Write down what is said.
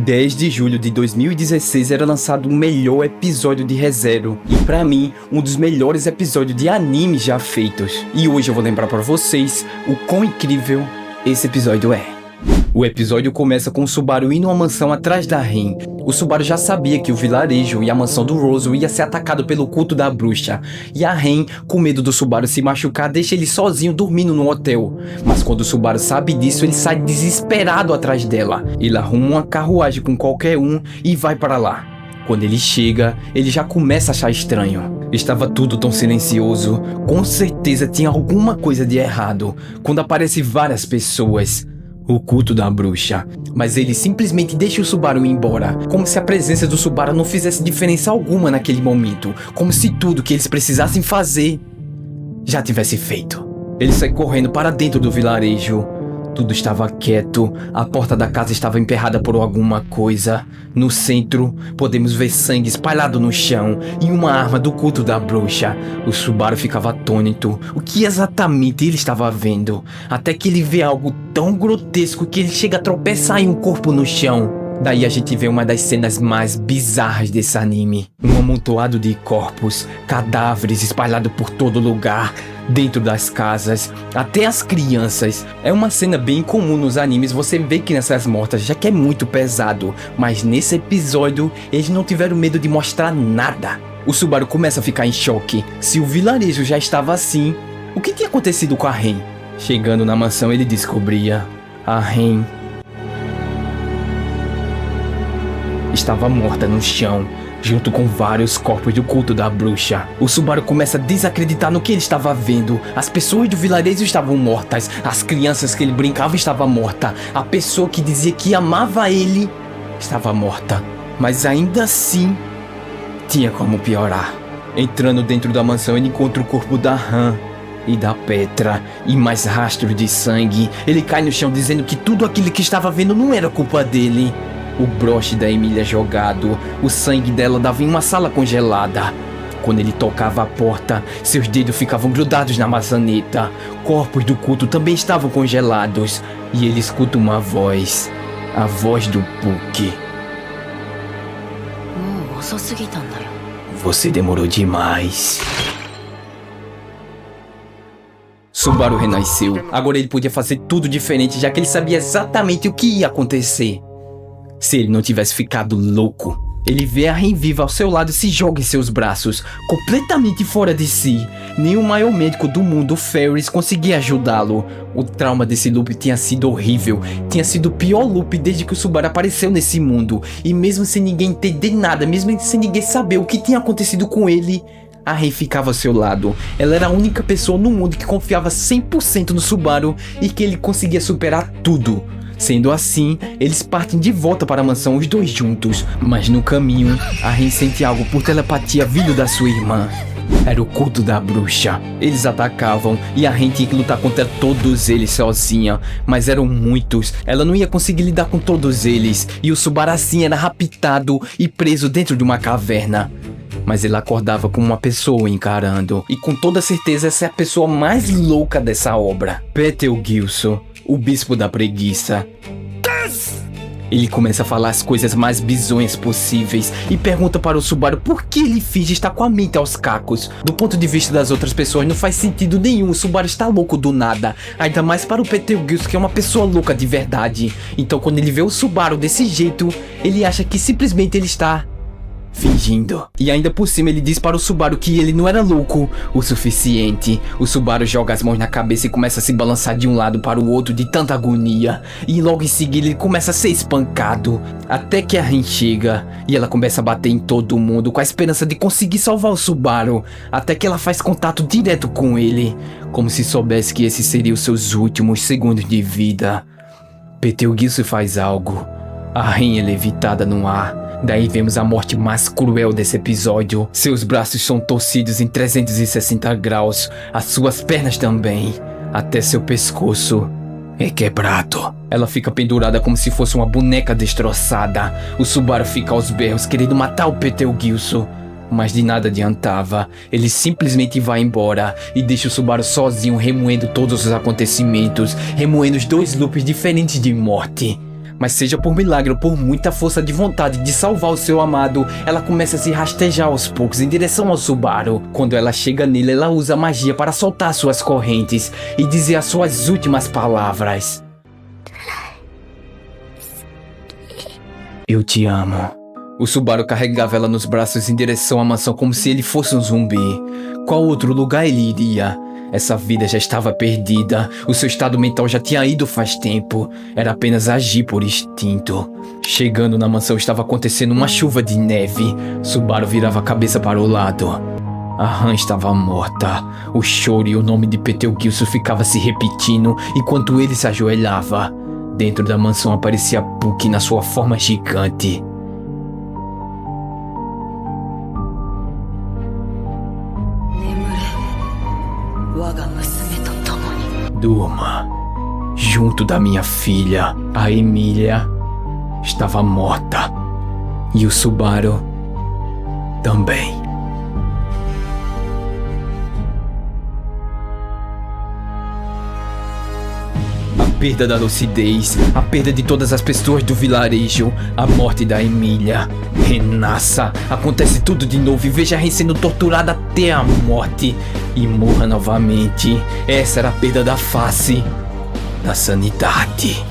10 de julho de 2016 era lançado o melhor episódio de Re:Zero e pra mim, um dos melhores episódios de anime já feitos. E hoje eu vou lembrar pra vocês o quão incrível esse episódio é. O episódio começa com o Subaru indo a uma mansão atrás da Rin. O Subaru já sabia que o vilarejo e a mansão do Roso ia ser atacado pelo culto da bruxa. E a Rin, com medo do Subaru se machucar, deixa ele sozinho dormindo no hotel. Mas quando o Subaru sabe disso, ele sai desesperado atrás dela. Ele arruma uma carruagem com qualquer um e vai para lá. Quando ele chega, ele já começa a achar estranho. Estava tudo tão silencioso. Com certeza tinha alguma coisa de errado. Quando aparecem várias pessoas. O culto da bruxa. Mas ele simplesmente deixa o Subaru ir embora, como se a presença do Subaru não fizesse diferença alguma naquele momento, como se tudo que eles precisassem fazer já tivesse feito. Ele sai correndo para dentro do vilarejo. Tudo estava quieto, a porta da casa estava emperrada por alguma coisa. No centro, podemos ver sangue espalhado no chão e uma arma do culto da bruxa. O Subaru ficava atônito. O que exatamente ele estava vendo? Até que ele vê algo tão grotesco que ele chega a tropeçar em um corpo no chão. Daí a gente vê uma das cenas mais bizarras desse anime. Um amontoado de corpos, cadáveres espalhados por todo lugar, dentro das casas, até as crianças. É uma cena bem comum nos animes você vê crianças mortas, já que é muito pesado. Mas nesse episódio, eles não tiveram medo de mostrar nada. O Subaru começa a ficar em choque. Se o vilarejo já estava assim, o que tinha acontecido com a Rin? Chegando na mansão, ele descobria a Rin estava morta no chão, junto com vários corpos do culto da bruxa. O Subaru começa a desacreditar no que ele estava vendo. As pessoas do vilarejo estavam mortas, as crianças que ele brincava estavam mortas, a pessoa que dizia que amava ele estava morta. Mas ainda assim, tinha como piorar. Entrando dentro da mansão, ele encontra o corpo da Han e da Petra, e mais rastros de sangue. Ele cai no chão dizendo que tudo aquilo que estava vendo não era culpa dele. O broche da Emília jogado, o sangue dela dava em uma sala congelada. Quando ele tocava a porta, seus dedos ficavam grudados na maçaneta. Corpos do culto também estavam congelados. E ele escuta uma voz. A voz do Puck. Você demorou demais. Subaru renasceu. Agora ele podia fazer tudo diferente, já que ele sabia exatamente o que ia acontecer. Se ele não tivesse ficado louco. Ele vê a Rin viva ao seu lado e se joga em seus braços, completamente fora de si. Nem o maior médico do mundo, o Ferris, conseguia ajudá-lo. O trauma desse loop tinha sido horrível. Tinha sido o pior loop desde que o Subaru apareceu nesse mundo. E mesmo sem ninguém entender nada, mesmo sem ninguém saber o que tinha acontecido com ele, a Rin ficava ao seu lado. Ela era a única pessoa no mundo que confiava 100% no Subaru e que ele conseguia superar tudo. Sendo assim, eles partem de volta para a mansão os dois juntos. Mas no caminho, a Rin sente algo por telepatia vindo da sua irmã. Era o culto da bruxa. Eles atacavam e a Rin tinha que lutar contra todos eles sozinha. Mas eram muitos, ela não ia conseguir lidar com todos eles. E o Subaru assim era raptado e preso dentro de uma caverna. Mas ele acordava como uma pessoa encarando. E com toda certeza essa é a pessoa mais louca dessa obra. Betelgeuse, o bispo da preguiça. Ele começa a falar as coisas mais bizonhas possíveis e pergunta para o Subaru por que ele finge estar com a mente aos cacos. Do ponto de vista das outras pessoas não faz sentido nenhum, o Subaru está louco do nada. Ainda mais para o Betelgeuse, que é uma pessoa louca de verdade. Então quando ele vê o Subaru desse jeito, ele acha que simplesmente ele está fingindo. E ainda por cima ele diz para o Subaru que ele não era louco o suficiente. O Subaru joga as mãos na cabeça e começa a se balançar de um lado para o outro de tanta agonia. E logo em seguida ele começa a ser espancado. Até que a Rin chega e ela começa a bater em todo mundo com a esperança de conseguir salvar o Subaru. Até que ela faz contato direto com ele, como se soubesse que esses seriam os seus últimos segundos de vida. Betelgeuse faz algo. A Rin é levitada no ar. Daí vemos a morte mais cruel desse episódio. Seus braços são torcidos em 360 graus, as suas pernas também, até seu pescoço é quebrado. Ela fica pendurada como se fosse uma boneca destroçada. O Subaru fica aos berros querendo matar o Betelgeuse, mas de nada adiantava. Ele simplesmente vai embora e deixa o Subaru sozinho remoendo todos os acontecimentos, remoendo os dois loops diferentes de morte. Mas seja por milagre ou por muita força de vontade de salvar o seu amado, ela começa a se rastejar aos poucos em direção ao Subaru. Quando ela chega nele, ela usa magia para soltar suas correntes e dizer as suas últimas palavras. Eu te amo. O Subaru carregava ela nos braços em direção à mansão como se ele fosse um zumbi. Qual outro lugar ele iria? Essa vida já estava perdida, o seu estado mental já tinha ido faz tempo, era apenas agir por instinto. Chegando na mansão estava acontecendo uma chuva de neve, Subaru virava a cabeça para o lado. A Han estava morta, o choro e o nome de Betelgeuse ficava se repetindo enquanto ele se ajoelhava. Dentro da mansão aparecia Puck na sua forma gigante. Durma, junto da minha filha. A Emília estava morta e o Subaru também. A perda da lucidez, a perda de todas as pessoas do vilarejo, a morte da Emília. Renasça, acontece tudo de novo e veja a Ren sendo torturada até a morte e morra novamente. Essa era a perda da face, da sanidade.